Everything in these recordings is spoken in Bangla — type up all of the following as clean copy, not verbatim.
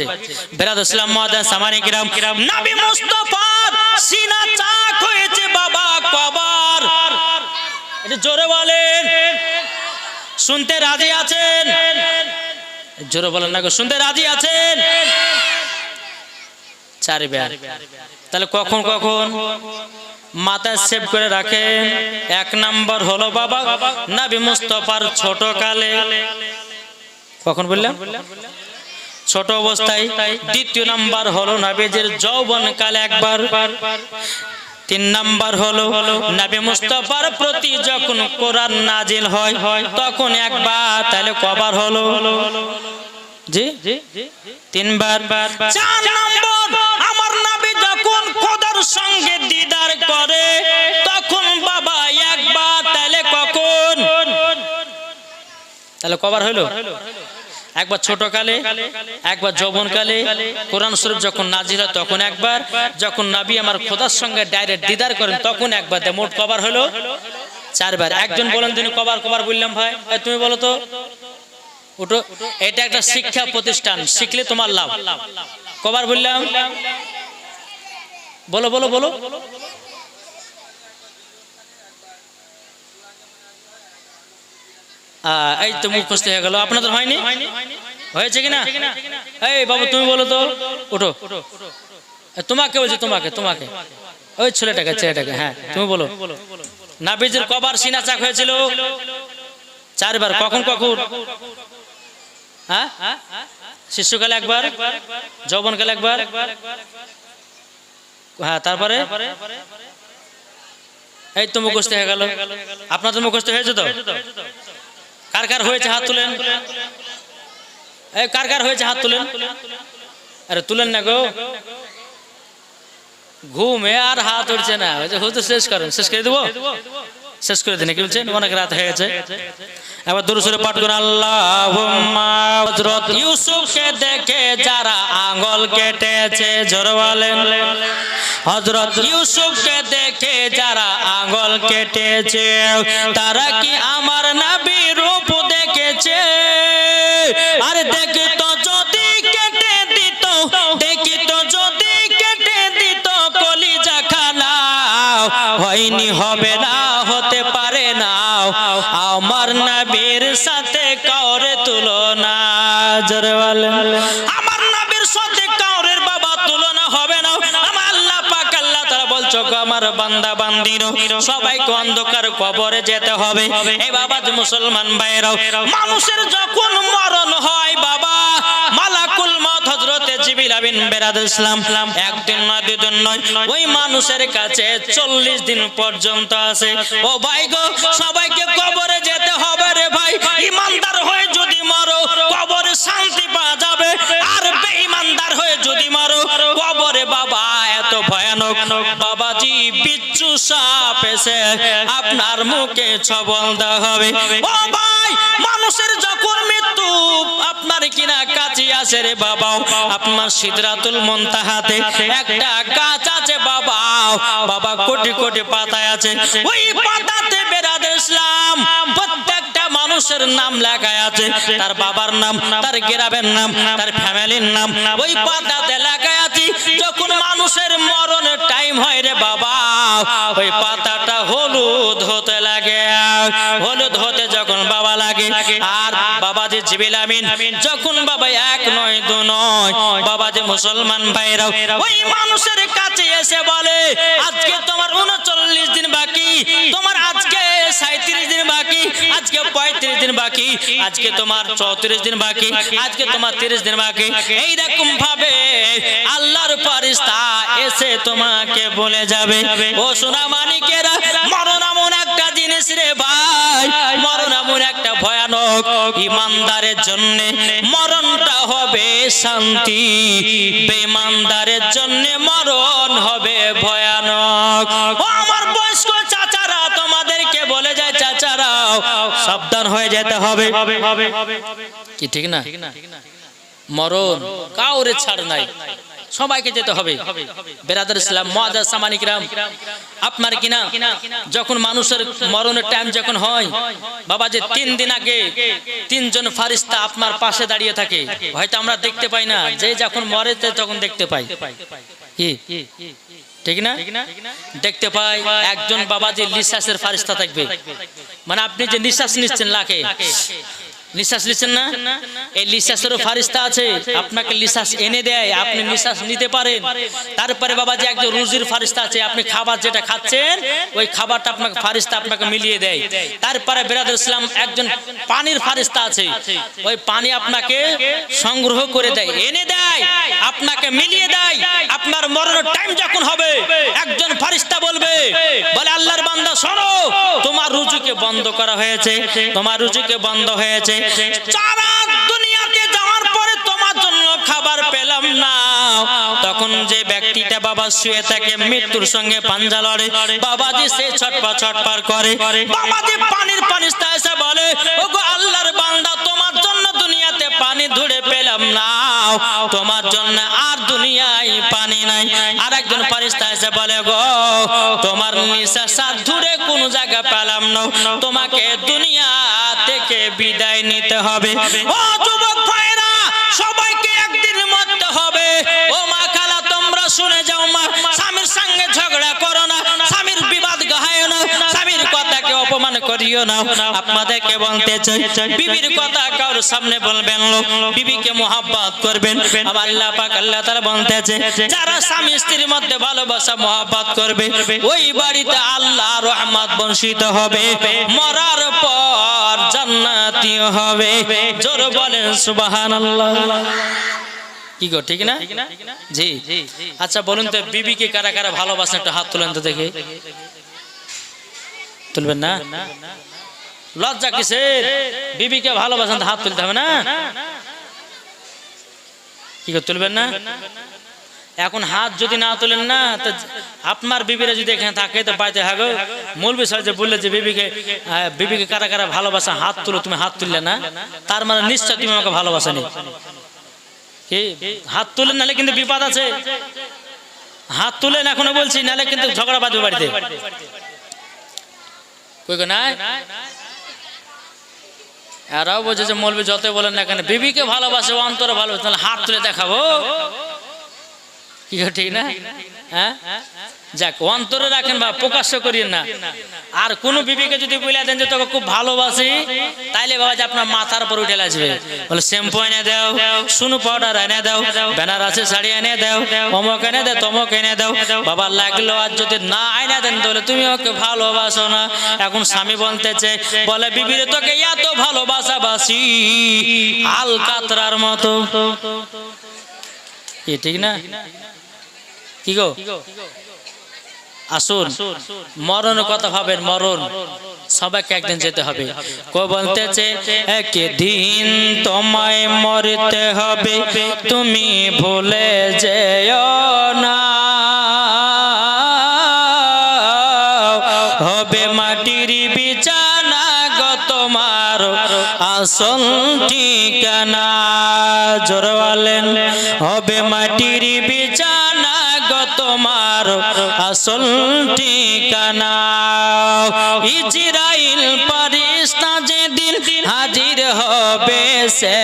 পাচ্ছে। বেরাদর ইসলাম মুআজ্জাজ সামানি কিরাম, নবী মুস্তাফার সিনা চাক হয়েছে বাবা কবর। এটা জোরে বলেন, শুনতে রাজি আছেন? জোরে বলেন না গো, শুনতে রাজি আছেন? চারবার। তাহলে কখন কখন মাথায় সেভ করে রাখেন। এক নাম্বার হলো বাবা নবী মুস্তাফার ছোট কালে, কখন বললাম? ছোট অবস্থায়। দ্বিতীয় নাম্বার হলো নবীজির যৌবন কালে একবার। তিন নাম্বার হলো নবী মুস্তাফার প্রতি যখন কোরআন নাজিল হয় তখন একবার। তাহলে কবার হলো? জি তিনবার। চার নম্বর, আমার নবী যখন খোদার সঙ্গে দিদার করে তখন বাবা একবার। তাহলে কখন? তাহলে কবার হলো? একবার ছোট কালে, একবার যৌবন কালে। কোরআন শরীফ যখন নাজিল হয় তখন একবার, যখন নবী আমার খোদার সঙ্গে ডাইরেক্ট দিদার করেন তখন একবার। মোট কবার হলো? চারবার। একজন বলেন তিনি কবার কবার বললাম ভাই? তুমি বলো তো, উঠো। এটা একটা শিক্ষা প্রতিষ্ঠান, শিখলে তোমার লাভ। কবার বললাম? বলো বলো বলো। এই তো মুখস্থ হয়ে গেল। আপনাদের হয়নি? হয়েছে কিনা? এই বাবু তুমি বলো তো, উঠো। তোমাকে বলছি, তোমাকে তোমাকে ওই ছেলেটাকে ছেলেটাকে, হ্যাঁ তুমি বলো। নবীজির কবার সিনা চাক হয়েছিল? চারবার। কখন কখন? হ্যাঁ, শিশুকালে একবার, যৌবনকালে একবার, হ্যাঁ তারপরে। এই তো মুখস্থ হয়ে গেল। আপনাদের মুখস্থ হয়েছে তো? কার কার হয়েছে হাত তুলেন। এই কার কার হয়েছে হাত তুলেন। আরে তুলেন না গো, ঘুমে আর হাত উঠছে না। হুজুর শেষ করেন, শেষ করে দেবো, শেষ করে দিন। কি বলছেন? অনেক রাত হয়ে গেছে। এবার দরুদ শরীফ পাঠ করুন। আল্লাহুম্মা হযরত ইউসুফকে দেখে যারা আঙ্গুল কেটেছে, জোরে বলেন। হযরত ইউসুফকে দেখে যারা আঙ্গুল কেটেছে তারা কি আমার নবীর রূপ দেখেছে? আর দেখতো যদি কেটে দিত, দেখিতো যদি কেটে দিত কলিজা খানা, হয়নি হবে না, হতে পারে না আমার নবীর সাথে কাউরে তুলনা। জোরে বলেন। আমার নবীর সাথে কাউরের বাবা তুলনা হবে না। আমার আল্লাহ পাক আল্লাহ তাআলা বলছো আমার বান্দা বান্দিরো সবাইকে অন্ধকার কবরে যেতে হবে। এই বাবা মুসলমান ভাইরাও, মানুষের যখন মরণ হয় বাবা, মালাকুল মউত হযরতে জিবরিল আমিন বেরাদর ইসলাম একদিন নয় দুদিন নয়, ওই মানুষের কাছে 40 দিন পর্যন্ত আছে। ও ভাই গো, সবাইকে কবরে যেতে হবে রে ভাই। ইমানদার হয়ে যদি মরো কবরে শান্তি পাওয়া যাবে, আর বেঈমানদার হয়ে যদি মরো কবরে বাবা এত ভয়ানক। বাবাজি বিচ্ছু সাপ এসে আপনার মুখে ছবল দেওয়া হবে। ও ভাই, মানুষের যখন মৃত্যু আপনার কিনা কাছে আসে রে বাবা, আপনার সিদরাতুল মুনতাহাতে একটা গাছ আছে বাবা, বাবা কোটি কোটি পাতায় আছে। ওই পাতাতে বেরাদর ইসলাম প্রত্যেকটা মানুষের নাম লেখা আছে, তার বাবার নাম, তার গ্রামের নাম, তার ফ্যামিলির নাম ওই পাতাতে লেখা আছে। যখন মানুষের মরণের টাইম হয় রে বাবা, ওই পাতাটা হলুদ হতে লাগে। হলুদ হতে যখন বাবা লাগে, আর বাবা যে জিবরিল আমিন যখন বাবা এক নয় দু নয়, বাবা যে মুসলমান ভাইরাও ওই মানুষের কাছে এসে বলে আজকে তোমার 39 দিন বাকি, তোমার আজকে 37 দিন বাকি, আজকে 35 দিন বাকি, আজকে তোমার 34 দিন বাকি, আজকে তোমার 30 দিন বাকি। এই রকম ভাবে আল্লাহর ফেরেশতা এসে তোমাকে বলে যাবে। ও সোনা মানিকেরা, মরণ এমন একটা জিনিস রে ভাই, মরণ এমন একটা ভয়ানক। ইমানদারের জন্য মরণটা হবে শান্তি, বেঈমানদারের জন্য মরণ হবে ভয়ানক। ও আমার বয়স্ক চাচারা, তোমাদেরকে বলে যায় চাচারাও সাবধান হয়ে যেতে হবে। কি ঠিক না? মরণ কাউরে ছাড় নাই। সবাইকে যেতে হবে। বেরাদার ইসলাম মুআজ্জাজ সামানি কিরাম, আপনার কিনা যখন মানুষের মরণের টাইম যখন হয় বাবা, যে 3 দিন আগে 3 জন ফারিস্তা আপনার পাশে দাঁড়িয়ে থাকে, হয়তো আমরা দেখতে পাই না, যে যখন মরে তখন দেখতে পাই, কি ঠিক না? দেখতে পাই একজন বাবাজি নিঃশ্বাসের ফারিস্তা থাকবে, মানে আপনি যে নিঃশ্বাস নিচ্ছেন, লাখে নিঃশ্বাস নিচ্ছেন না, এই নিঃশ্বাসেরও ফারিস্তা আছে, আপনাকে নিঃশ্বাস এনে দেয়, আপনি নিঃশ্বাস নিতে পারেন। তারপরে বাবা যে একজন রুজির ফারিস্তা আছে, আপনি খাবার যেটা খাচ্ছেন ওই খাবারটা আপনাকে ফারিস্তা আপনাকে মিলিয়ে দেয়। তারপরে বেরাদুল ইসলাম একজন পানির ফারিস্তা আছে, ওই পানি আপনাকে সংগ্রহ করে দেয়, এনে দেয়, আপনাকে মিলিয়ে দেয়। আপনার মরণের টাইম যখন হবে একজন ফারিস্তা বলবে, বলে আল্লাহর বান্দা শোনো, তোমার রুজিকে বন্ধ করা হয়েছে, তোমার রুজিকে বন্ধ হয়েছে, সারা দুনিয়াতে যাওয়ার পরে তোমার জন্য খাবার পেলাম না। তখন যে ব্যক্তিটা বাবা শুয়ে থাকে, মৃত্যুর সঙ্গে পাঞ্জা লড়ে, বাবাজি সে ছটপট ছটপট করে, বাবাজি পানির ফারিস্তা এসে বলে, ওগো আল্লাহর বান্দা, তোমার জন্য দুনিয়াতে পানি ধরে পেলাম না, তোমার জন্য আর দুনিয়ায় পানি নাই। আর একজন ফারিস্তা এসে বলে, গো তোমার নিঃশ্বাস ধরে কোন জায়গা পেলাম না, তোমাকে দুনিয়া থেকে বিদায় নিতে হবে। ও যুবক ভাইরা, সবাইকে একদিন মরতে হবে। ও মা খালা, তোমরা শুনে যাও, মা স্বামীর সঙ্গে ঝগড়া করো না, স্বামীর বিবাদ গাহায় না, স্বামীর কথাকে অপমান করিও না। আপনাদেরকে বলতে চাই, বিবির কথা কারোর সামনে বলবেন না, বিবিকে মোহাব্বত করবেন। আমার আল্লাহ পাক আল্লাহ তাআলা বলতেছে, যারা স্বামী স্ত্রীর মধ্যে ভালোবাসা মোহাব্বত করবে, ওই বাড়িতে আল্লাহর রহমত বর্ষিত হবে, মরার পর জান্নাতি হবে। জোর বলেন সুবহানাল্লাহ। কি গো, ঠিক না? জি। আচ্ছা বলুন তো, বিবিকে কারা কারা ভালোবাসেন, একটু হাত তুলেন তো দেখি। তুলবেন না? লজ্জা কিসের? বিবিকে ভালোবাসেন, হাত তুলতে হবে না? কি গো, তুলবেন না? এখন হাত যদি না তোলেন না, তো আপনার বিবিরা যদি এখানে থাকে তো বাড়িতে হাগো মৌলবি সাহেব যে বললে যে বিবিকে কারা কারা ভালোবাসা, হাত তুলো, তুমি হাত তুললে না, তার মানে নিশ্চয় তুমি আমাকে ভালোবাসনি। কি হাত তুলেন, নাহলে কিন্তু বিপদ আছে। হাত তুলেন এখনো বলছি, নাহলে কিন্তু ঝগড়া বাঁধবে বাড়িতে। কই গো, নাই এরাও বলছে যে মৌলবি যতই বলেন না কেন, বিবিকে ভালোবাসে, অন্তরে ভালোবাসে, তাহলে হাত তুলে দেখাবো। কি ঠিক না? হ্যাঁ, যাক, অন্তরে রাখেন বা প্রকাশ্য করিয়েন না। আর কোন বিবিকে যদি বলে দেন যে তোকে খুব ভালোবাসি, তাইলে বাবা যে আপনার মাথার উপর উঠে আসবে, বলে শ্যাম্পু এনে দাও, সুনু পাউডার এনে দাও, বেনারসি শাড়ি এনে দাও, অমক এনে দাও, তমক এনে দাও। বাবা লাগলো, আর যদি না এনে দেন তাহলে তুমি ওকে ভালোবাসো না। এখন স্বামী বলতেছে, বলে বিবিরে তোকে এত ভালোবাসা বাসি আল কাতরার মতো। ঠিক না? কি গো, আসুন মরণের কথা ভাবেন, মরণ সবাইকে একদিন যেতে হবে। কো বলতেছে, একদিন তোমায় মরতে হবে, তুমি ভুলে যেও না, হবে মাটির বিছানা গো তোমার আসল ঠিকানা। জোরে বলেন, হবে মাটির বিছানা গো তোমার আসল ঠিকানা। ইজরাইল ফারিস্তা যেদিন হাজির হবে, সে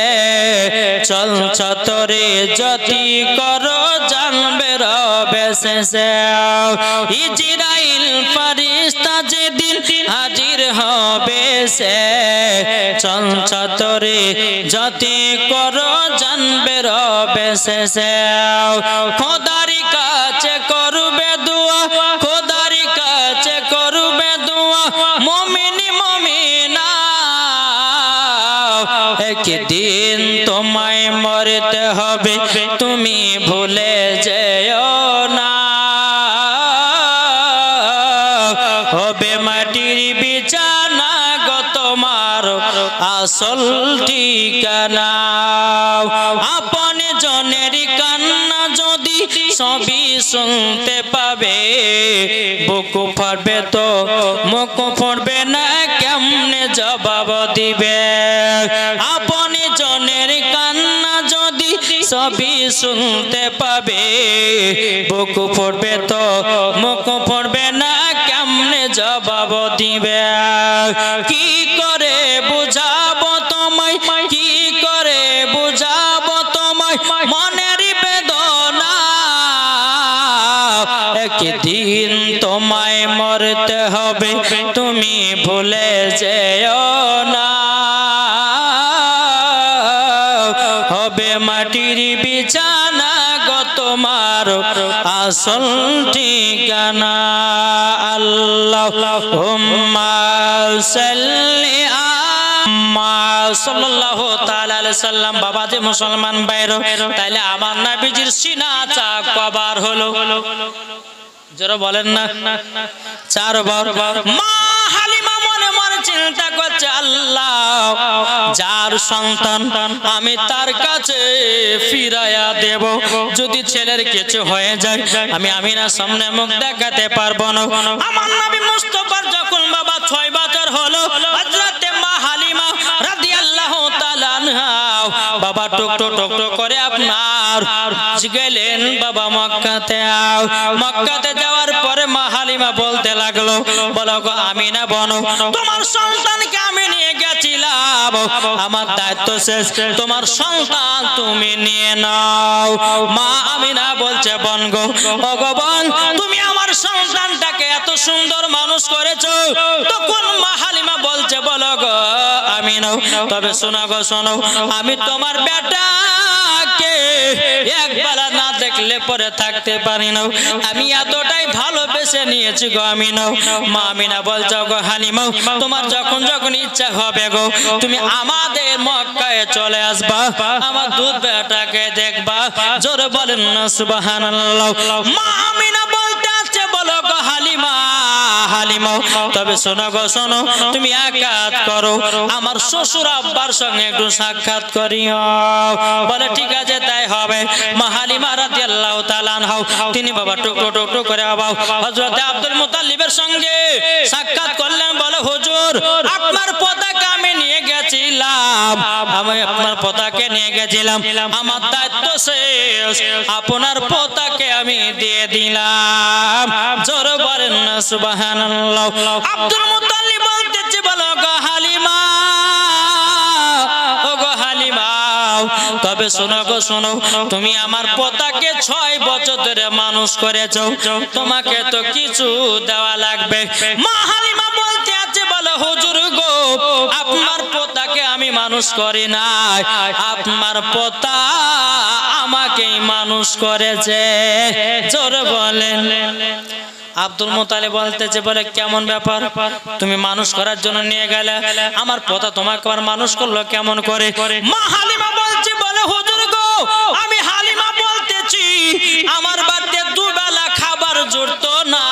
চলছতরে যতি করো জানবে রবে শেষে। ইজরাইল ফারিস্তা যেদিন হাজির হবে, সে চলছতরে যতি করো জানবে রবে শেষে। খোদার কাছে করবে দুয়া, খোদার কাছে করবে দুয়া, মুমিন মুমিনা। একদিন তোমায় মরতে হবে, তুমি ভুলে যেও না, হবে মাটির বিছানা গো তোমার আসল ঠিকানা। আপন জনের কান্না যদি সবই শুনতে পাবে, বুক ফাটবে তো মুখ ফুটবে না, কেমনে জবাব দিবে। আপন জনের কান্না যদি সবই শুনতে পাবে, বুক পড়বে তো মুখ পড়বে না, কেমনে জবাব দিবে? কি করে বুঝাবো তোমায়, কি করে বুঝাবো তোমায় মনের বেদনা? একদিন তোমায় মরতে হবে, তুমি ভুলে যেও না। হবে মাটির বিছানা গো তোমার আসল ঠিকানা। আল্লাহুম্মা সাল্লি সাল্লাল্লাহু তাআলা আলাইহি সাল্লাম। বাবা যে মুসলমান বাইরে, তাইলে আমার নবীজির সিনা চাক কবার হলো? যারা বলেন না চারবার। মা হালিমা মনে মনে চিন্তা করছে, আল্লাহ যার সন্তান আমি তার কাছে ফিরাইয়া দেব, যদি ছেলের কিছু হয়ে যায় আমি আমিনার সামনে মুখ দেখাতে পারবো না। আমার নবী মুস্তাফার যখন বাবা 6 বছর হলো, হযরতে মা হালিমা রাদিয়াল্লাহু তাআলা আনহা বাবা টুকটো করে আপনার গেলেন বাবা মক্কাতে। মক্কাতে যাওয়ার পরে মা হালিমা বলতে লাগলো, বলো গো আমিনা বনো, তোমার সন্তানকে আমি নিয়ে গেছিলাম, আমার দায়িত্ব শেষ, তোমার সন্তান তুমি নিয়ে নাও। মা আমিনা বলছে, বোন গো, ও গো বোন, তুমি আমার সন্তানটাকে এত সুন্দর মানুষ করেছো। তখন মা হালিমা বলছে, বলো গো আমিনা, তবে শোনো গো শোনো, আমি তোমার বেটাকে একবেলা না দেখলে পরে থাকতে পারি না, আমি এতটাই ভালোবেসে নিয়েছি গো আমিনা। মা আমিনা বলছো, গো হালিমা, তোমার যখন যখন ইচ্ছা হবে গো, তুমি আমাদের মক্কায় চলে আসবা, আমার দুধ বেটাকে দেখবা। জোরে বলেন না সুবহানাল্লাহ। মা আমিনা বলতে আছে, বলো গো হালিমা, হালিমা, তবে শোনো গো শোনো, তুমি এক কাজ করো, আমার শ্বশুর আব্বার সঙ্গে একটু সাক্ষাৎ করিও। বলে ঠিক আছে তাই হবে। মা হালিমা রাদিয়াল্লাহু তাআলা আনহা তিনি বাবা টুকটো করে বাবা হযরত আব্দুল মুত্তালিবের সঙ্গে সাক্ষাৎ করলেন। বলে হুজুর, আপনার পতাকা আমি নিয়ে গেছিলাম, আমি আপনার পতাকা নিয়ে গেছিলাম, আমার দায়িত্ব শেষ, আপনার পতাকা আমি দিয়ে দিলাম। জোরে বলেন না সুবহানাল্লাহ। আব্দুল মুত্তালিব বলতেছে, বলো গো হালিমা, ও গো হালিমা, তবে শোনো গো শোনো, তুমি আমার পোতাকে 6 বছর ধরে মানুষ করেছো, তোমাকে তো কিছু দেওয়া লাগবে। মা হালিমা বলতে আছে, বলো হুজুর গো, আপনার পোতাকে আমি মানুষ করি নাই, আপনার পোতা আমাকেই মানুষ করেছে। জোরে বলেন। আব্দুল মুত্তালিব বলতেছে, বলে কেমন ব্যাপার, তুমি মানুষ করার জন্য নিয়ে গেলে, আমার পোতা তোমাকে আর মানুষ করলো কেমন করে? মা হালিমা বলছে, বলে হুজুর গো, আমি হালিমা বলতেছি, আমার বাড়িতে দুবেলা খাবার জুটতো না,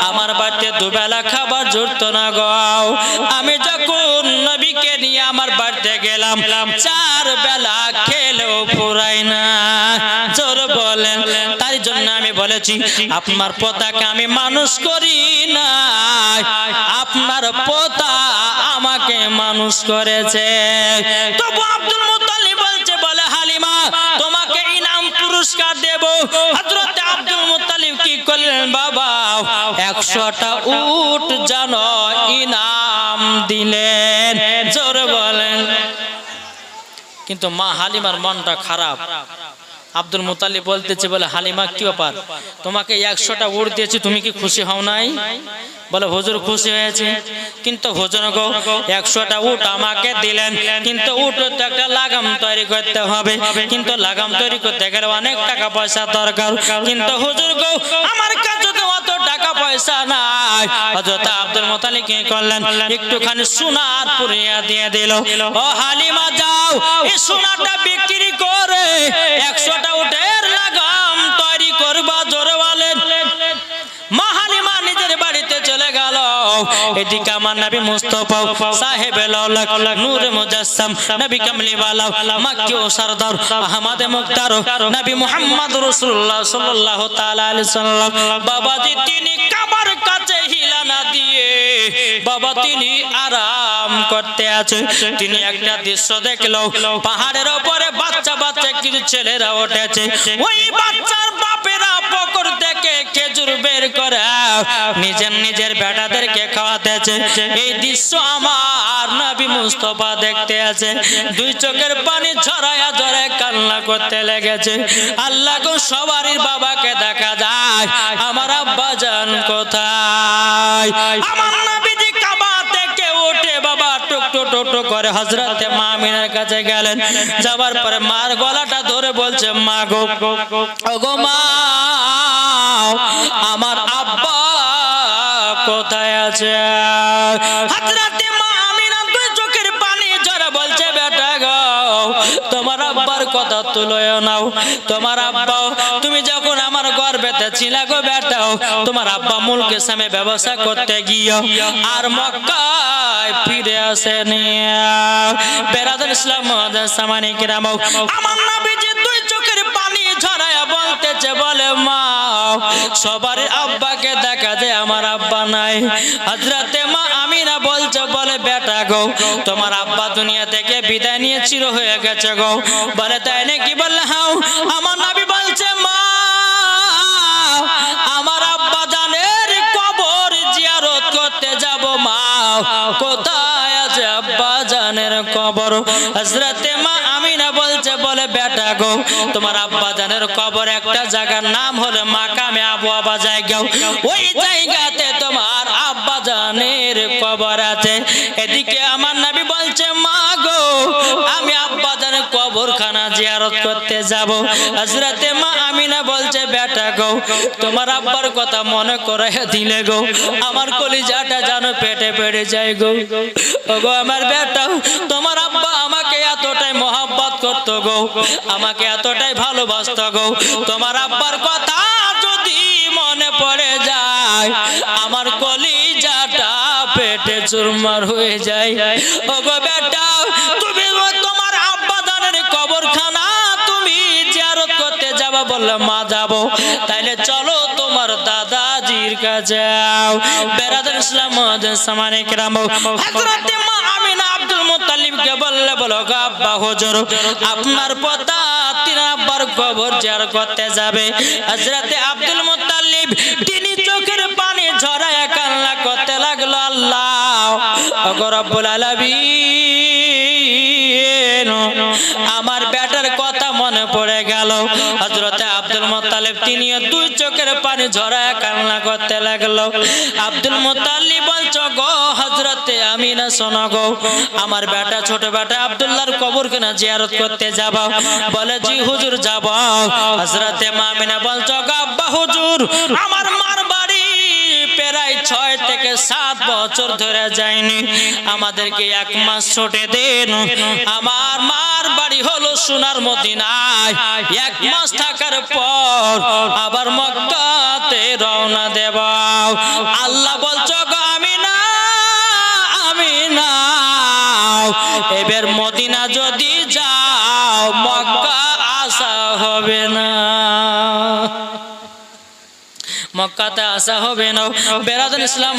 আমার বাড়িতে দুবেলা খাবার জুটতো না গো। আমি যখন নবীকে নিয়ে আমার বাড়িতে গেলাম, 4 বেলা খেলেও পুরাই না। জোর বলেন। তার জন্য আমি বলেছি, আপনার পোতাকে আমি মানুষ করি না, আপনার পোতা আমাকে মানুষ করেছে। তবু আব্দুল মুত্তালিব বলছে, বলে হালিমা, তোমাকে ইনাম পুরস্কার দেব। হযরত আব্দুল মুত্তালিব কি করলেন বাবা, 100টা উট যেন ইনাম দিলেন। জোরে বলেন। কিন্তু মা হালিমার মনটা খারাপ। আব্দুল মুত্তালিব বলতেছে, বলে হালিমা কি ব্যাপার, তোমাকে 100টা উট দিয়েছি, তুমি কি খুশি হও নাই? বলে হুজুর খুশি হয়েছে, কিন্তু হুজুর গো 100টা উট আমাকে দিলেন, কিন্তু উট তো একটা লাগাম তৈরি করতে হবে, কিন্তু লাগাম তৈরি করতে গেলে অনেক টাকা পয়সা দরকার, কিন্তু হুজুর গো আমার কাছে তো অত টাকা পয়সা নাই। হযরত আব্দুল মুত্তালিব কি করলেন, একটুখানি সোনার পুরিয়া দিয়ে দিল। ও হালিমা যাও, এই সোনাটা বিক্রি করে 100টা উটের লাগাম তৈরি করবা। জোরে বলেন। মা হালিমা নিজের বাড়িতে চলে গেল। এদিকে আমার নবী মুস্তাফা সাহেবে লাউলাক নূরে মুজাসসাম নবী কামলি ওয়ালা মক্কি ও সরদার আহমদ মুখতার নবী মুহাম্মদ রাসূলুল্লাহ সাল্লাল্লাহু তাআলা আলাইহি সাল্লাম বাবাজি তিনি কাবার কাছে হিলানা দিয়ে বাবা তিনি আরাম করতে আছে তিনি একটা দৃশ্য দেখলো পাহাড়ের উপরে বাচ্চা বাচ্চা কিছু ছেলেরা উঠেছে ওই বাচ্চার বাপেরা পুকুর থেকে খেজুর বের করে নিজের বেটাদেরকে খাওয়াতেছে এই দৃশ্য আমার নবী মুস্তাফা দেখতে আছে দুই চোখের পানি ঝরায়া ঝরে কান্না করতে লেগেছে আল্লাহ গো সবারই বাবাকে দেখা যায় আমার আব্বা জান কোথায় আমার নবীজি কাবা থেকে উঠে বাবা টুকটুক করে হযরতে মা আমিনার কাছে গেলেন যাবার পরে মার গলাটা ধরে বলছে মা গো ওগো মা আমার আব্বা কোথায় আছে হযরতে মা আমিনা দুই চোখের পানি ঝরে বলছে বেটা গো তোমার আব্বার কথা তুলয় নাও তোমার আব্বা তুমি যখন আমার গর্ভেতে ছিলা গো বেটা তোমার আব্বা মুলকে সামে ব্যবসা করতে গিয়ে আর মক্কায় ফিরে আসেনি বেরাদার ইসলাম সামানি কিরাম আমার নবীজি দুই চোখের পানি ঝরায়া বলতেছে বলে মা সবার আব্বাকে দেখা যায় আমার আব্বা নাই হযরতে মা আমিনা বলছে বলে বেটা গো তোমার আব্বা দুনিয়া থেকে বিদায় নিয়ে চির হয়ে গেছে গো বলে তাই নাকি বললে হাও আমার নবী বলছে মা আমার আব্বা জানের কবর জিয়ারত করতে যাব মা কোথায় আছে আব্বা জানের কবর হযরতে মা আমিনা বলছে বলে বেটা গো তোমার আব্বা জানের কবর একটা জায়গার নাম হলো মাকামে আবু আবা জায়গা ওই জায়গাতে তোমার আব্বা জানের কবর আছে এদিকে আমার নবী বলছে মা গো আমি আব্বা জানের কবরখানা জিয়ারত করতে যাব হযরতে মা আমিনা বলছে বেটা গো তোমার আব্বার কথা মনে করাইয়া দিলে গো আমার কলিজাটা জানো পেটে পেটে যায় গো ওগো আমার বেটা তোমার আব্বা আমাকে এতটাই মহব্বত করতো গো আমাকে এতটাই ভালোবাসতো গো তোমার আব্বার কথা যদি মনে পড়ে যায় আমার কলিজাটা পেটে চুরমার হয়ে যায় ওগো বেটা তুমি তোমার আব্বা জানের কবরখানা তুমি জিয়ারত করতে যাবা বললে মা যাবো তাইলে চলো তোমার দাদাজির কাছে যাও বেরাদার ইসলাম সামানে কিরাম হযরতে মা আমিনা আব্দুল মুত্তালিবকে বললে বলো গো আব্বা হুজুর আপনার পোতা তিন আব্বার কবর জিয়ারত করতে যাবে হযরতে আব্দুল মুত্তালিব তিনি চোখের পানি ঝরায়া কান্না করতে লাগলো আল্লাহ ওগো রব্বুল আলামিন আমার বেটার কথা মনে পড়ে গেল হযরতে আব্দুল মুত্তালিব তিনি দুই চোখের পানি ঝরায়া কান্না করতে লাগলো আব্দুল মুত্তালিব বলছো গো হযরতে আমিনা শোনো গো আমার বেটা ছোট বেটা আব্দুল্লাহর কবরখানা জিয়ারত করতে যাব বলে জি হুজুর যাব হযরতে মা আমিনা বলছো গো আব্বা হুজুর আমার মার বাড়ি প্রায় 6 থেকে 7 বছর ধরে যায়নি আমাদেরকে এক মাস ছুটি দেন আমার মার বাড়ি হলো সোনার মদিনায় এক মাস থাকার পর আবার মক্কাতে রওনা দেব আল্লাহ বলছো গো আমিনা আমিনা এবার মদিনা যদি যাও মক্কা আসা হবে না মক্কাতে আসা হবে না বেরাদার ইসলাম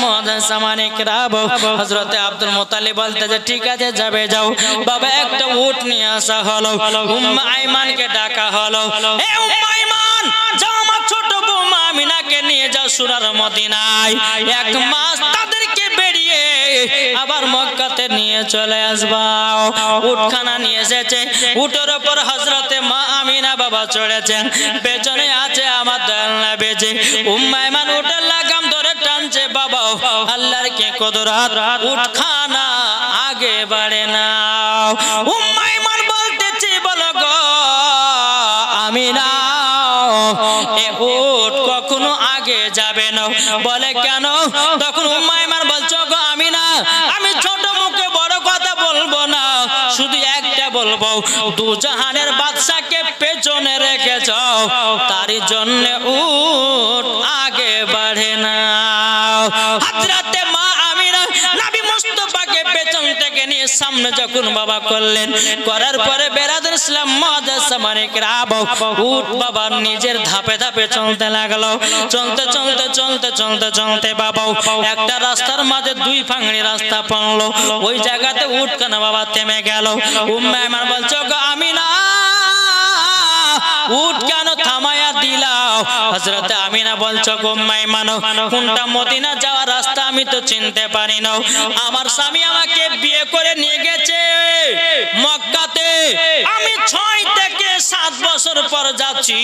সামানে কিরাম হযরতে আব্দুল মুত্তালিব বলতে যে ঠিক আছে যাবে যাও বাবা একটা উট নিয়ে আসা হলো উম্মে আইমানকে ডাকা হলো এ উম্মে আইমান যাও আমার ছোট বৌমা আমিনাকে নিয়ে যাও সোনার মদিনায় এক মাস তাদেরকে বেরিয়ে আবার মক্কাতে নিয়ে চলে আসবা উটখানা নিয়ে এসেছে উটের উপর হযরতে মা আমিনা বাবা চড়েছেন পেছনে আছে আমার দয়াল নবীজি উম্মে আইমান উটের লাগাম ধরে টানছে বাবা আল্লাহর কি কুদরত উটখানা আগে বাড়ে না উম্মে আইমান বলতেছে বলো গো আমিনা এ উট কখনো আগে যাবে না বলে কেন তখন উম্মে আইমান বলছো গো আমিনা আমি ছোট মুখে বড় কথা বলবো না শুধু একটা বলবো দু জাহানের বাদশাকে পেছনে রেখেছ তার জন্য উট আগে বাড়ে না হযরতে মা আমিনা যখন বাবা করলেন, করার পরে বেরাদুল ইসলাম মুআজ্জাজ সামানিক রাব উট বাবা নিজের ধাপে ধাপে চলতে লাগলো। চলতে চলতে চলতে চলতে চলতে বাবা একটা রাস্তার মাঝে দুই ফাংড়ি রাস্তা পড়লো। ওই জায়গাতে উট কানা বাবা থেমে গেল। উম্মে আমার বলছো গো আমিনা, উট কেন থামায়া দিলাও? হযরতে আমিনা বলছো গো মাইমানো, কোনটা মদিনা যাওয়ার রাস্তা আমি তো চিনতে পারি না। আমার স্বামী আমাকে বিয়ে করে নিয়ে গেছে মক্কাতে, আমি 6 থেকে 7 বছর পর যাচ্ছি,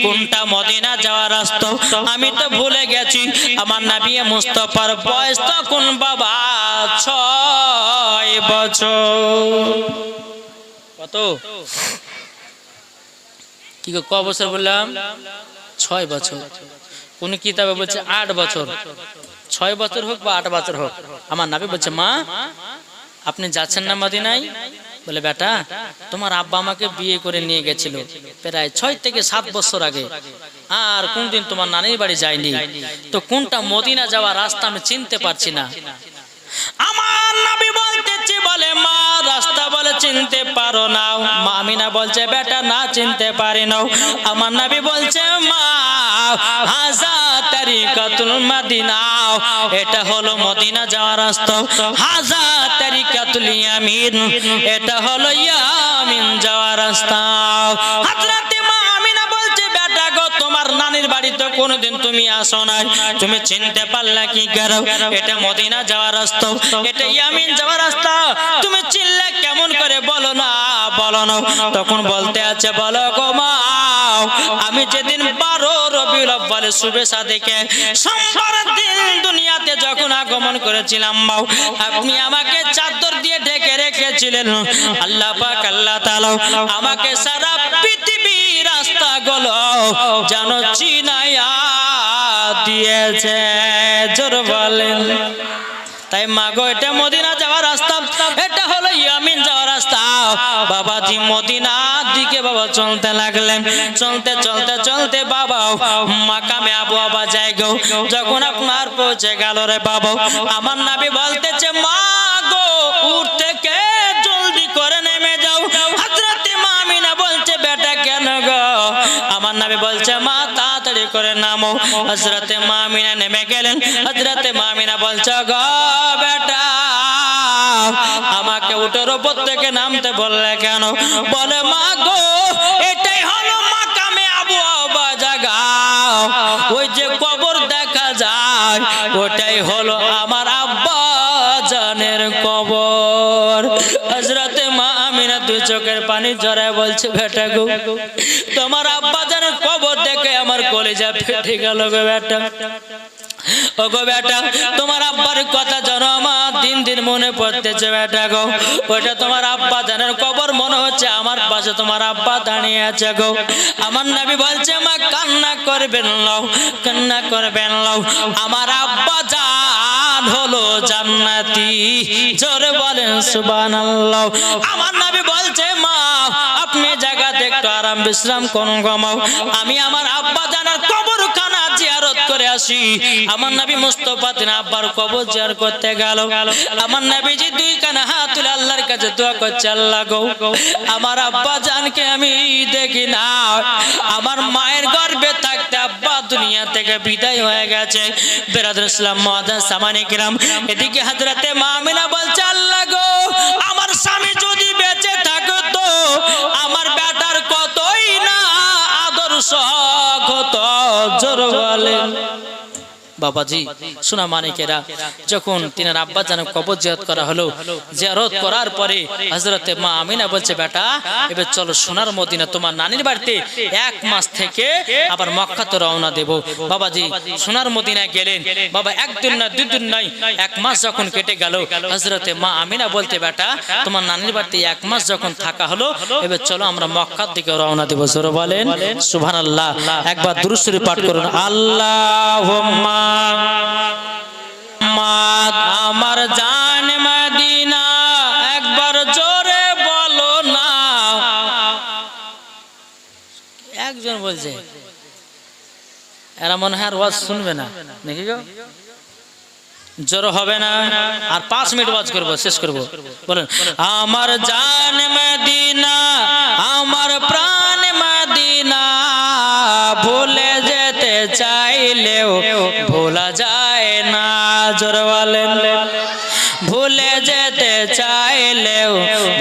কোনটা মদিনা যাওয়ার রাস্তা আমি তো ভুলে গেছি। আমার নবী মুস্তাফার বয়স তখন বাবা 6 বছর। কত কি ক বছর বললাম? 6 বছর। কোন কিতাবে বলছে 8 বছর। 6 বছর হোক বা 8 বছর হোক, আমার নবী বলছে মা আপনি যাচ্ছেন না মদিনায়? বলে বেটা তোমার আব্বা আমাকে বিয়ে করে নিয়ে গেছিল প্রায় 6 থেকে 7 বছর আগে, আর কোনদিন তোমার নানির বাড়ি যায়নি, তো কোনটা মদিনা যাওয়ার রাস্তা আমি চিনতে পারছি না। আমার নবী বলতেছে বলে মা রাস্তা বলে চিনতে পারো না? মা আমিনা বলছে বেটা না চিনতে পারি না। আমার নবী বলছে মা হাযা তারিকাতুল মদিনা, এটা হলো মদিনা যাওয়ার রাস্তা। হাযা তারিকাতুল ইয়ামিন, এটা হলো ইয়ামিন যাওয়ার রাস্তা। হযরতে মা আমিনা বলছে বেটা গো তোমার নানির বাড়ি তো কোনোদিন তুমি আসো না, তুমি চিনতে পারলা কি করো? এটা মদিনা যাওয়ার রাস্তা, এটা ইয়ামিন যাওয়ার রাস্তা, তুমি চিনলে কেমন করে বলো না বলো না? তখন বলতে আছে বলো গো মা আমি যেদিন 12 রবিউল আউয়াল শুভে সাদেকে সোমবার দিন দুনিয়াতে যখন আগমন করেছিলাম বাউ, আপনি আমাকে চাদর দিয়ে ঢেকে রেখেছিলেন। আল্লাহ পাক আল্লাহ তাআলা আমাকে সারা পৃথিবীর রাস্তাগুলো জানো চিনায়া দিয়েছে। জোর বলেন। তাই মাগো এটা মদিনা যাওয়ার রাস্তা, এটা হলো ইয়ামিন যাওয়ার রাস্তা। বাবাজি মদিনার দিকে বাবা চলতে লাগলেন। চলতে চলতে চলতে বাবা মাকামে আবু আবা জায়গা যখন আপনার পৌঁছে গেল রে বাবা, আমার নবী বলতেছে মা গো উঠ থেকে জলদি করে নেমে যাও। হযরতে মা আমিনা বলছে বেটা কেন গো? আমার নবী বলছে মা তাড়াতাড়ি করে নামো। হযরতে মা আমিনা নেমে গেলেন। হযরতে মা আমিনা বলছে গো বেটা আমাকে উটের উপর থেকে নামতে বললে কেন? বলে মা গো এটাই হলো মাকামে আবু আবা জায়গা, ওই যে কবর দেখা যায় ওটাই হলো আমার আব্বা জানের কবর। হযরতে মা আমিনা দুই চোখের পানি ঝরায় বলছে বেটা গো তোমার আব্বা জানের কবর দেখে আমার কলিজা ফেটে গেল গো বেটা। ও গো বেটা তোমার আব্বার কথা জানো আমার দিন দিন মনে পড়তেছে বেটা গো, ওটা তোমার আব্বা জানের কবর মনে হচ্ছে আমার পাশে তোমার আব্বা দাঁড়িয়ে আছে গো। আমার নবী বলছে মা কান্না করবেন না, কান্না করবেন না, আমার আব্বা জান হলো জান্নাতি। জোরে বলেন সুবহানাল্লাহ। আমার নবী বলছে মা আপনি জায়গাতে একটু আরাম বিশ্রাম করুন গো মা, আমি আমার আব্বা জানের কবরখানা জিয়ারত করে আসি। আমার নবী মুস্তাফা তিন আব্বার কবর জিয়ারত করতে গেল। আমার নবীজি দুই কানে হাত তুলে আল্লাহর কাছে দোয়া করছে আল্লাহ গো আমার আব্বা জানকে আমি দেখি না, আমার মায়ের গর্ভে থাকতে আব্বা দুনিয়া থেকে বিদায় হয়ে গেছে। বেরাদুল ইসলাম মুআজ্জাজ সামানে কিরাম এদিকে হযরতে মা আমিনা বলছে আল্লাহ গো আমার স্বামী যদি বেঁচে থাকতো আমার বেটার কতই না আদর্শ হতো। জোর বলেন। বাবাজি সোনা মানিকেরা যখন তিনার আব্বা জানের কবর জিয়ারত করা হলো, জিয়ারত করার পরে হযরতে মা আমিনা বলছে বেটা এবার চলো সোনার মদিনা তোমার নানির বাড়িতে 1 মাস থেকে আবার মক্কাতে রওনা দেব। বাবাজি সোনার মদিনায় গেলেন। বাবা 1 দিন না 2 দিন নয় 1 মাস যখন কেটে গেল, হযরতে মা আমিনা বলতে বেটা তোমার নানির বাড়িতে 1 মাস যখন থাকা হলো এবার চলো আমরা মক্কার দিকে রওনা দেব। জোরে বলেন সুবহানাল্লাহ। একবার দুরূদ শরীফ পাঠ করুন। আল্লাহুম্মা আমার জান মদিনা একবার জোরে বলো না। একজন বলছে এরা মনে হয় আর ওয়াজ শুনবে না নাকি গো? জোর হবে না আর 5 মিনিট ওয়াজ করব শেষ করব বলেন আমার জান মদিনা আমার প্রাণ মদিনা ভুলে যেতে চাইলেও ভোলা যায় না জোর বলেন ভুলে যেতে চাইলেও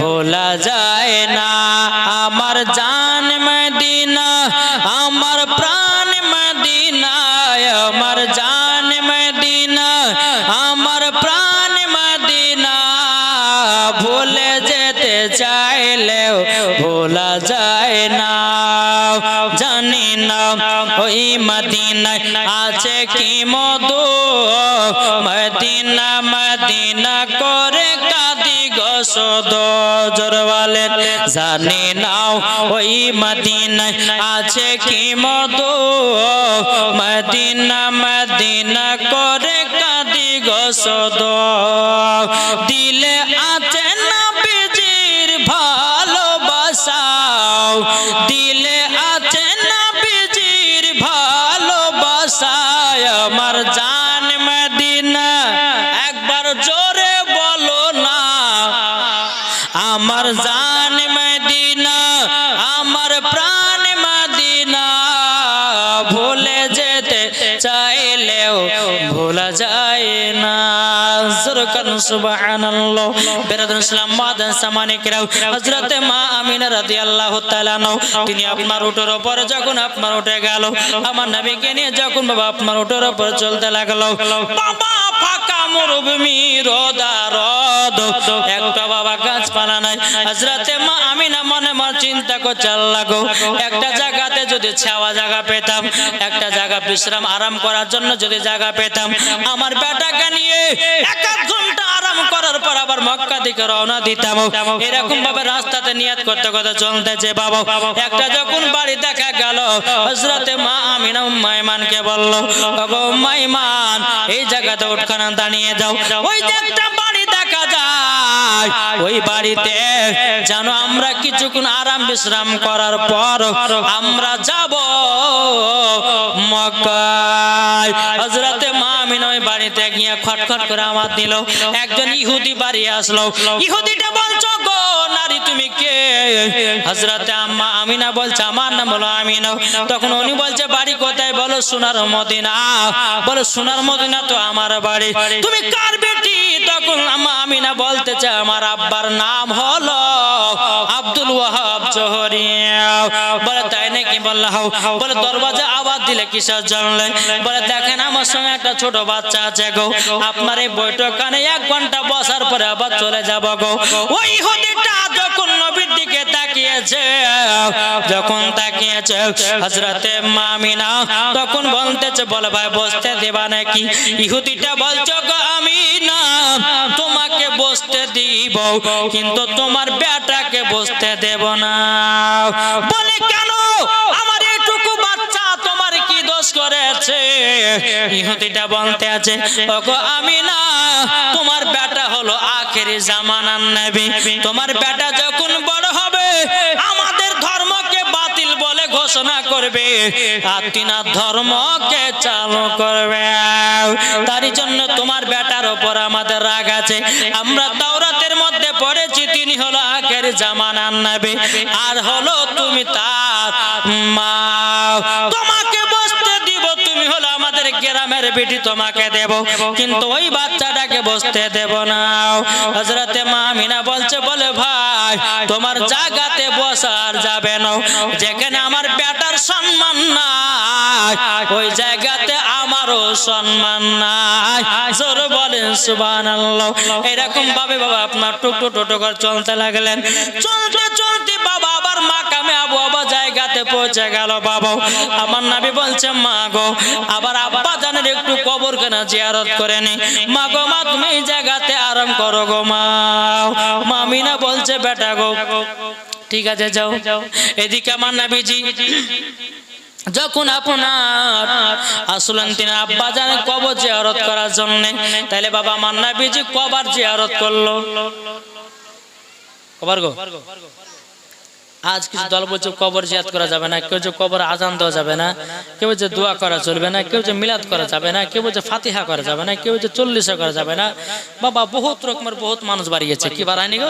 ভোলা যায় না আমার জান মদিনা আমার প্রাণ মদিনা আমার জান মদিনা আমার প্রাণ মদিনা ভুলে যেতে চাইলেও ভোলা যায় না জানি না ওই মদিনায় আছে কি মধু মদিনা মদিনা করে কাঁদি গো শুধু জোর বলেন জানি না ওই মদিনায় আছে কি মধু মদিনা মদিনা করে কাঁদি গো শুধু দিলে আছে নবীজির ভালোবাসা দিলে আছে নবীজির ভালোবাসা আমার জান মদিনা একবার জোরে বলো না আমার জান মদিনা আমার প্রাণ মদিনা ভুলে যেতে চাইলেও ভোলা যায় না সুবহানাল্লাহ বেরাদুল ইসলাম মাদান সামানিকরাও হযরত মা আমিনা রাদিয়াল্লাহু তাআলা আনহা তিনি আপনার উটের উপর যখন আপনার উঠে গেল আমার নবীকে নিয়ে যখন বাবা আপনার উটের উপর চলতে লাগলো বাবা ফাঁকা মরুভূমি রোদ একটা বাবা গাছপালা নাই হযরত মা আমিনা মনে মনে চিন্তা করতে লাগলো একটা জায়গাতে যদি ছাওয়া জায়গা পেতাম একটা জায়গা বিশ্রাম আরাম করার জন্য যদি জায়গা পেতাম আমার বেটাকে নিয়ে এক ঘন্টা আরাম করার পর আবার মক্কা দিকে রওনা দিতাম এরকম ভাবে রাস্তাতে নিয়ত করতে করতে চলতেছে বাবা একটা যখন বাড়ি দেখা গেল হযরত মা আমিনা উম্মে আইমানকে বলল ওগো উম্মে আইমান এই জায়গাতে উঠখানা দাঁড়িয়ে যাও ওই যে একটা বাড়ি দেখা যায় ওই বাড়িতে জানো আমরা কিছুক্ষণ আরাম বিশ্রাম করার পর আমরা যাব মক্কায় হযরত মা আমিনা ওই বাড়িতে গিয়ে খটখট করে আওয়াজ দিল একজন ইহুদি বাড়ি আসলো ইহুদিটা বলছো গো নারী তুমি কে হযরত আম্মা আমিনা বলছে আমার নাম হলো আমিনা তখন উনি বলছে বাড়ি কোথায় বলো সোনার মদিনা বলো সোনার মদিনা তো আমার বাড়ি তুমি কার বেটি তখন আম্মা আমিনা বলতেছে আমার আব্বার নাম হলো আব্দুল ওয়াহাব জোহরি বলে তাই নাকি বললাম বলে দরওয়াজা আওয়াজ দিলে কিসের জানলে বলে দেখেন আমার সঙ্গে একটা ছোট বাচ্চা আছে গো আপনার এই বৈঠকখানে 1 ঘন্টা বসার পরে আবার চলে যাব গো ওই ইহুদিটা যখন নবীর দিকে তাকিয়েছে যখন তাকিয়েছে হযরত মা আমিনা তখন বলতেছে বলে ভাই বসতে দেবা নাকি ইহুদিটা বলছো গো আমিনা তোমাকে বসতে দিব কিন্তু তোমার বেটাকে বসতে দেব না বলে কেন আমার এইটুকু বাচ্চা তোমার কি দোষ করেছে ইহুদিটা বলতে আছে ওগো আমিনা তোমার বেটা হলো আখেরি জামানার নবী তোমার বেটা যখন বড় হবে আমাদের ধর্মকে বাতিল বলে ঘোষণা করবে আর তিনার ধর্মকে চালু করবে তারই জন্য তোমার বেটার উপর আমাদের রাগ আছে আমরা তাওরাতের মধ্যে পড়েছি তিনি হলো আখেরি জামানার নবী আর হলো তুমি তার মা তোমাকে বসতে দিব তুমি হলো আমাদের গ্রামের বেটি তোমাকে দেব কিন্তু ওই বাচ্চাটাকে বসতে দেব না হযরত মা আমিনা বলছে বলে ভাই তোমার জায়গাতে বসার যাবে না যেখানে আমার বেটার সম্মান নাই ওই জায়গাতে আমারও সম্মান নাই জোর বলেন সুবহানাল্লাহ এরকম ভাবে বাবা আপনার টুকটু টুকটু করে চলতে লাগলেন চলতে চলতে বাবা আবার মাকামে আবু আবা জায়গাতে পৌঁছে গেল বাবা আমার নবী বলছে মা গো আবার আব্বা জানের একটু কবরখানা জিয়ারত করে নি মা গো মা তুমি এই জায়গাতে আরাম করো গো মা আমিনা বলছে বেটা গো ঠিক আছে যাও এদিকে আমার নবীজি যখন আপনার আসলেন তিনি আব্বা জানের কবর জিয়ারত করার জন্য তাহলে বাবা আমার নবীজি কবর জিয়ারত করলো কবর গো আজ কিছু দল বলছে কবর জিয়ারত করা যাবে না, কেউ যে কবর আজান দেওয়া যাবে না, কেউ যে দোয়া করা চলবে না, কেউ যে মিলাদ করা যাবে না, কেউ যে ফাতিহা করা যাবে না, কেউ যে 40 করা যাবে না। বাবা বহুত রকমের বহুত মানুষ বাড়িয়েছে, কি বাড়ায়নি গো?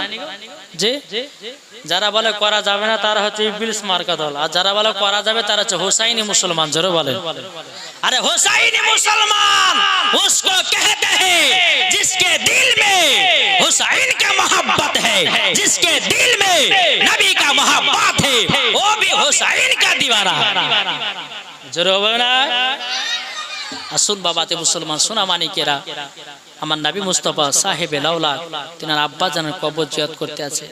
যে যারা বলে করা যাবে না তারা হচ্ছে ইবলিস মার্কা দল, আর যারা বলে করা যাবে তারা হচ্ছে হোসাইনি মুসলমান। জোরে বলে। अरे हुसैनी मुसलमान उसको कहते हैं जिसके दिल में हुसैन का मोहब्बत है, जिसके दिल में नबी का मोहब्बत है, वो भी हुसैन का दीवाना। जरूर ना আসুন বাবাতে মুসলমান সোনা মানিকেরা, আমার নবী মুস্তাফা সাহেবে লাউলা তিনার আব্বা জানের কবর জিয়ারত করতে আছে।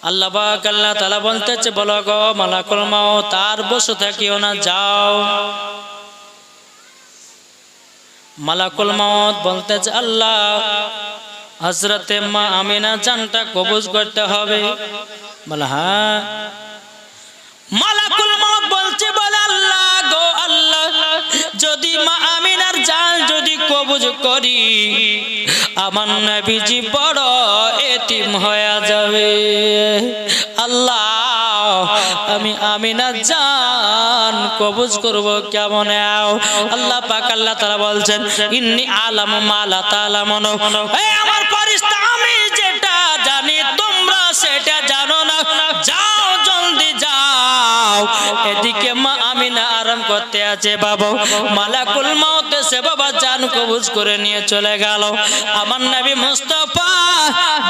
আল্লাহ পাক আল্লাহ তাআলা বলতেছে, বলো গো মালাকুল মাউত তার বসে থাকিও না, যাও। মালাকুল মাউত বলতেছে, আল্লাহ হযরতে মা আমিনা জানটা কবজ করতে হবে। বলে হ্যাঁ। মালাকুল মাউত বলছে, বলে আল্লাহ গো আল্লাহ, যদি মা আমিনার জান যদি কবজ করি আমার নবীজি বড় এতিম হয়ে যাবে। আল্লাহ আমি আমিনা জান কবজ করব কেমন? আল্লাহ পাক আল্লাহ তাআলা বলছেন, ইন্নী আলামু মা লা তা'লামুন, হে আমার ফেরেশতা আমি যেটা জানি তোমরা সেটা জানো না, যাও জলদি যাও। এদিকে মা আমিনা আরাম করতে আছে, বাবা মালাকুল মাউত এসে বাবা জান কবজ করে নিয়ে চলে গেল। আমার নবী মুস্তাফা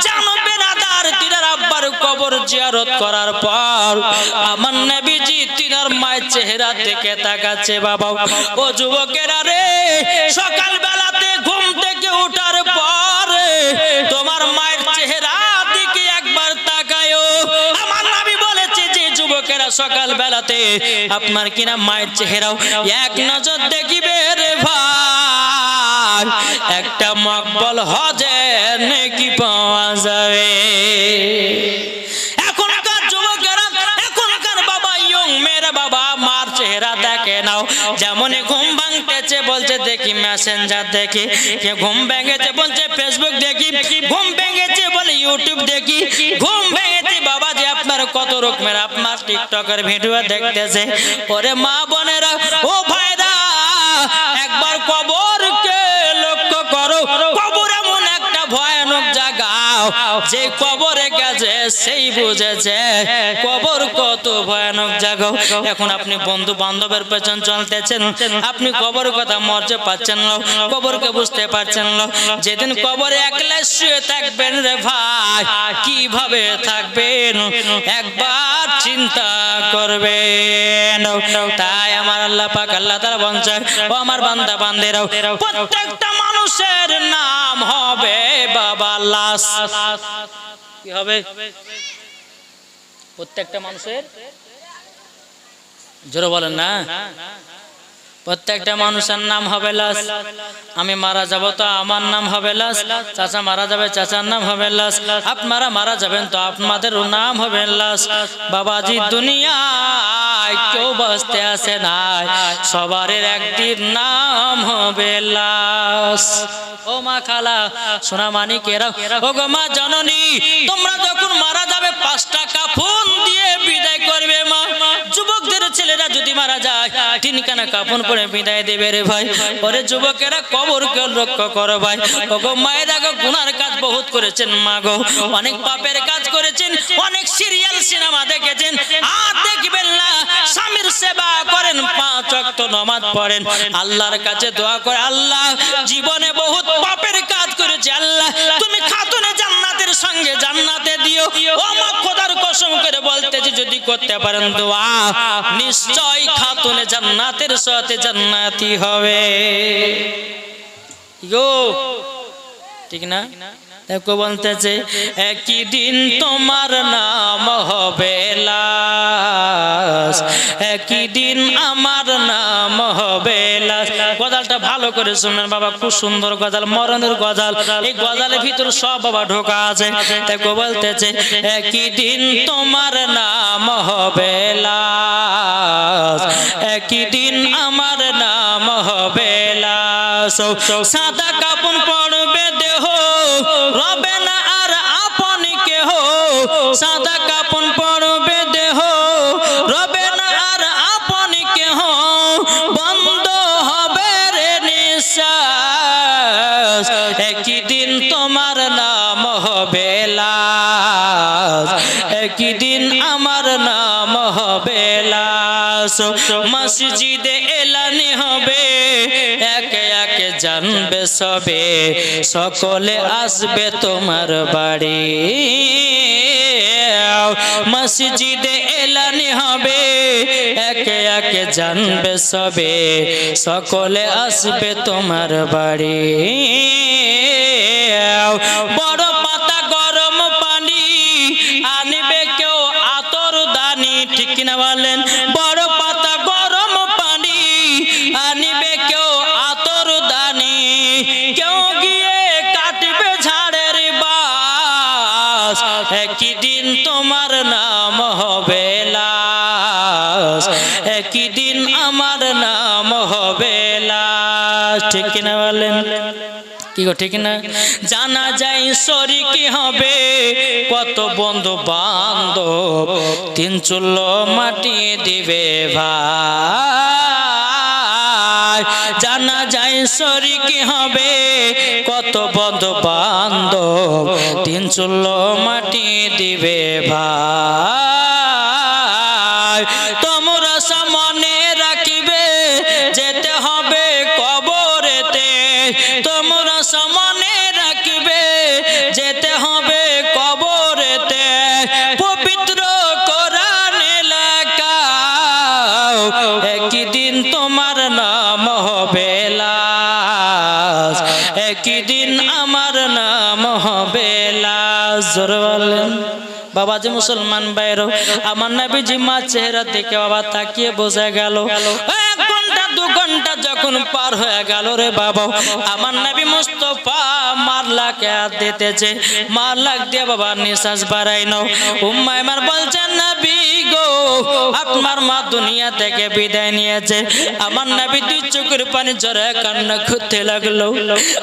জানো বেনাদার তিনার আব্বার কবর জিয়ারত করার পর আমার নবীজি তিনার মায়ের চেহারা থেকে তাকাচ্ছে। বাবা ও যুবকেরা রে, সকাল বেলাতে ঘুম থেকে ওঠার পর তোমার মায়ের চেহারা দিকে একবার তাকায়ো। আমার নবী বলেছে যে যুবকেরা সকাল বেলাতে আপনার কিনা মায়ের চেহারাও এক নজর দেখিবে রে ভাই, একটা মকবুল হজের নেকি পাওয়া যাবে। এখনকার যুবকেরা, এখনকার বাবা ইয়ং মেয়েরা বাবা মার চেহারা দেখে নাও। যেমন ঘুম ভাঙতেছে বলছে দেখি মেসেঞ্জার দেখি, কে ঘুম ভেঙেছে বলছে ফেসবুক দেখি, ঘুম ভেঙেছে বলে ইউটিউব দেখি, ঘুম ভেঙেছে বাবা যে আপনার কত রকমের আপনার টিকটকের ভিডিও দেখতেছে। ওরে মা বোনেরা, ও ভাইরা, একবার কবরকে লক্ষ্য করো। কবর এমন একটা ভয়ানক জায়গা, যে কবরে গেছে সেই বুঝেছে কবর কত ভয়ানক জায়গা। এখন আপনি বন্ধু বান্ধবের পেছন চলতেছেন, আপনি কবর কথা মর্যাদা পাচ্ছেন না, কবরকে বুঝতে পারছেন না। যেদিন কবরে একলা শুয়ে থাকবেন রে ভাই, কিভাবে থাকবেন একবার চিন্তা করবেন। তাই আমার আল্লাহ পাক আল্লাহ তাআলা বলছেন, ও আমার বান্দা বান্দেরাও, প্রত্যেকটা মানুষের নাম হবে বাবা লাশ। কি হবে? প্রত্যেকটা মানুষের, জোরে বলেন না, প্রত্যেকটা মানুষের নাম হবে লাশ। আমি মারা যাব তো আমার নাম হবে লাশ, চাচা মারা যাবে চাচার নাম হবে লাশ, আপনারা মারা যাবেন তো আপনাদের নাম হবে লাশ। বাবাজি দুনিয়ায় কেউ বাঁচতে আসে না, সবার একদিন নাম হবে লাশ। ও মা খালা সোনা মানিকেরা, ও গো মা জননী, তোমরা যখন মারা যাবে 5টা কাফন দিয়ে বিদায় করবে মা। যুবকদের ছেলেরা যদি মারা যায় 3খানা কাফন পরে বিদায় দেবে রে ভাই। ওরে যুবকেরা কবরকে লক্ষ্য করো ভাই। ও গো মায়েরা গো, গুনার কাজ বহুত করেছেন মা গো, অনেক পাপের কাজ করেছেন, অনেক সিরিয়াল সিনেমা দেখেছেন, আর দেখবেন না। স্বামীর সেবা করেন, 5 ওয়াক্ত নামাজ পড়েন, আল্লাহর কাছে দোয়া করে, আল্লাহ জীবনে বহুত পাপের কাজ করেছে, আল্লাহ তুমি খাতুনে জান্নাতের সঙ্গে জান্নাতে দিও। ও মা খোদার কসম করে বলতেছি, যদি করতে পারেন দোয়া, নিশ্চয় খাতুনে জান্নাতের সাথে জান্নাতি হবে গো, ঠিক না? দেখো বলতেছে, একই দিন তোমার নাম হবে লাশ, একই দিন আমার নাম হবে লাশ। গজালটা ভালো করে শুনেন বাবা, খুব সুন্দর গজাল, মরণের গজাল। এই গজালের ভিতর সব বাবা ঢোকা আছে। দেখো বলতেছে, একই দিন তোমার নাম হবে লাশ, একই দিন আমার নাম হবে লাশ। সাদা কাপড় পরবে দেহ, রবে না আর আপন কেহ, সাদা কাপড় পরবে ইখলাস মসজিদে এলানি হবে একে একে জানবে সবে সকলে আসবে তোমার বাড়ি মসজিদে এলানি হবে একে একে জানবে সবে সকলে আসবে তোমার বাড়ি বড় পাতা গরম পানি আনবে কেউ আতর দানি ঠিক কিনা বলেন বড় পাতা গরম পানি আনবে কেউ আতর দানি কেউ গিয়ে কাটবে ঝাড়ের বাস একই দিন তোমার নাম হবে লাশ একই দিন আমার নাম হবে লাশ ঠিক কিনা বলেন কি গো ঠিক না জানা যায় শরীকি হবে কত বন্ধু বান্ধব তিন চুলো মাটি দিবে ভাই জানা যায় শরীকি হবে কত বন্ধু বান্ধব তিন চুলো মাটি দিবে ভাই তোমরা সামনে রাখিবে যেতে হবে কবরেতে তোমরা সামনে রাখবে যেতে হবে কবরেতে পবিত্র কোরআনে লেখা একই দিন তোমার নাম হবে লাশ একই দিন আমার নাম হবে লাশ জোরে বলেন বাবা যে মুসলমান ভাইরা আমার নবীজি মা চেহারা দেখে বাবা তাকিয়ে বোঝা গেল 1 ঘন্টা 2 ঘন্টা যখন পার হয়ে গেল রে বাবা আমার নবী মুস্তাফা মারলাকে হাত দিতেছে মারলাক দিয়ে বাবা নিঃশ্বাস বাড়াই নাও উম্মে আমার বলছেন নবী গো আপনার মা দুনিয়া থেকে বিদায় নিয়েছে আমার নবী দুই চোখের পানি ঝরে কান্না করতে লাগলো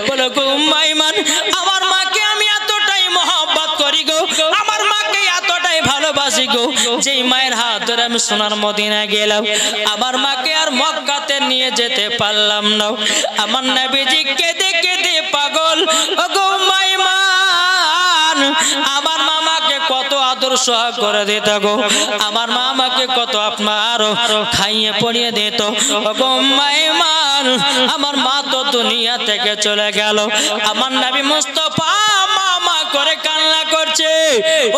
বলে গো উম্মে ইমান আমার মাকে আমি এতটাই মহব্বত করি গো আমার মাকে এতটাই ভালোবাসি গো যেই মায়ের হাত ধরে আমি সোনার মদিনা গেলাম আমার মাকে আর মক্কাতে নিয়ে যেতে পারলাম না আমার নবীজি কেঁদে কেঁদে পাগল ও গো মাইমান আমার মামাকে কত আদর সোহাগ করে দিত গো আমার মামাকে কত আপনার খাইয়ে পড়িয়ে দিত ও গো মাইমান আমার মা তো দুনিয়া থেকে চলে গেল আমার নবী মুস্তাফা মামা করে কান্না করছে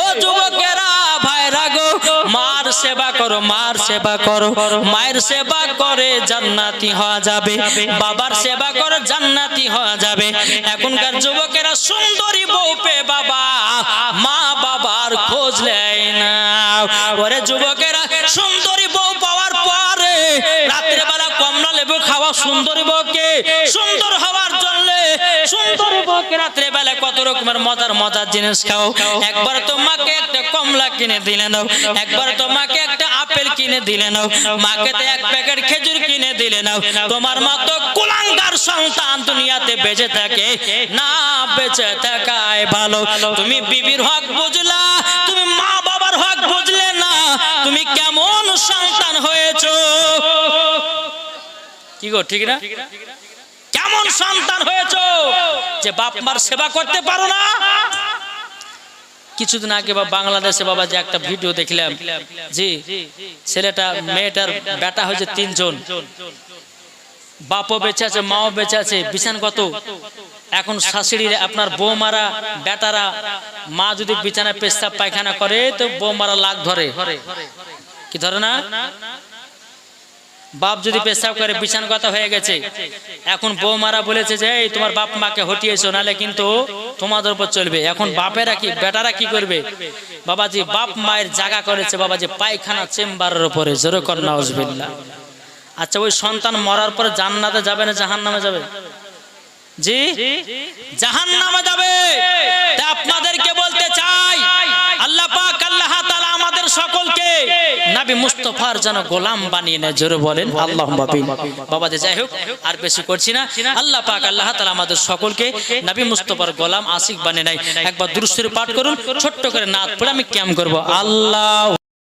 ও যুবকেরা ভাইরা গো মার সেবা করো মার সেবা করো মায়ের সেবা করে জান্নাতি হওয়া যাবে বাবার সেবা করে জান্নাতি হওয়া যাবে এখনকার যুবকেরা সুন্দরী বউ পেয়ে বাবা মা বাবার খোঁজ নেয় না ওরে যুবকেরা সুন্দরী বউ পাওয়ার পরে রাতের বেলা কমলা লেবু খাওয়া সুন্দরী বউকে সুন্দর হওয়ার জন্য সুন্দরী বউকে রাতের বেলা কত রকমের মজার জিনিস খাও একবার তো মাকে একটা কমলা কিনে দিলে নাও একবার তো মাকে একটা আপেল কিনে দিলে নাও মাকে তো এক প্যাকেট খেজুর কিনে দিলে নাও তোমার মা তো কুলাঙ্গার সন্তান দুনিয়াতে বেঁচে থাকে না বেঁচে থাকায় ভালো তুমি বিবির হক বুঝলা তুমি মা বাবার হক বুঝলে না তুমি কেমন সন্তান হয়েছো কি গো ঠিক না কেমন সন্তান হয়েছো যে বাপ মার সেবা করতে পারো না কিছুদিন আগে বাংলাদেশে বাবা যে একটা ভিডিও দেখলাম জি ছেলেটা মেয়েটার বেটা হয়েছে 3 জন বাপও বেঁচে আছে মাও বেঁচে আছে বিছান কত এখন শাশুড়ি আপনার বৌমারা বেটারা মা যদি বিছানায় পেশাব পায়খানা করে তো বৌমারা লাগ ধরে কি ধরে না বাপ যদি পেশাব করে বিছান কথা হয়ে গেছে এখন বৌমারা বলেছে যে এই তোমার বাপ মাকে হটিয়েছো নালে কিন্তু তোমাদের উপর চলবে এখন বাপেরা কি বেটারা কি করবে বাবাজি বাপ মায়ের জায়গা করেছে বাবাজি পায়খানা চেম্বারের উপরে জোরে কর নাউজুবিল্লাহ আচ্ছা ওই সন্তান মরার পরে জান্নাতে যাবে না জাহান্নামে যাবে জি জাহান্নামে যাবে তা আপনাদেরকে বলতে চাই আল্লাহ পাক আল্লাহ তাআলা আমাদের সকলকে নবী মুস্তাফার যেন গোলাম বানিয়ে নেয় জোরে বলেন আল্লাহুম্মা আমিন বাবা যে যাই হোক আর বেশি করছি না আল্লাহ পাক আল্লাহ তাআলা আমাদের সকলকে নবী মুস্তাফার গোলাম আশিক বানিয়ে নেয় একবার দুরূদ শরীফ পাঠ করুন ছোট্ট করে নাত পড়ে আমি কিয়াম করব আল্লাহ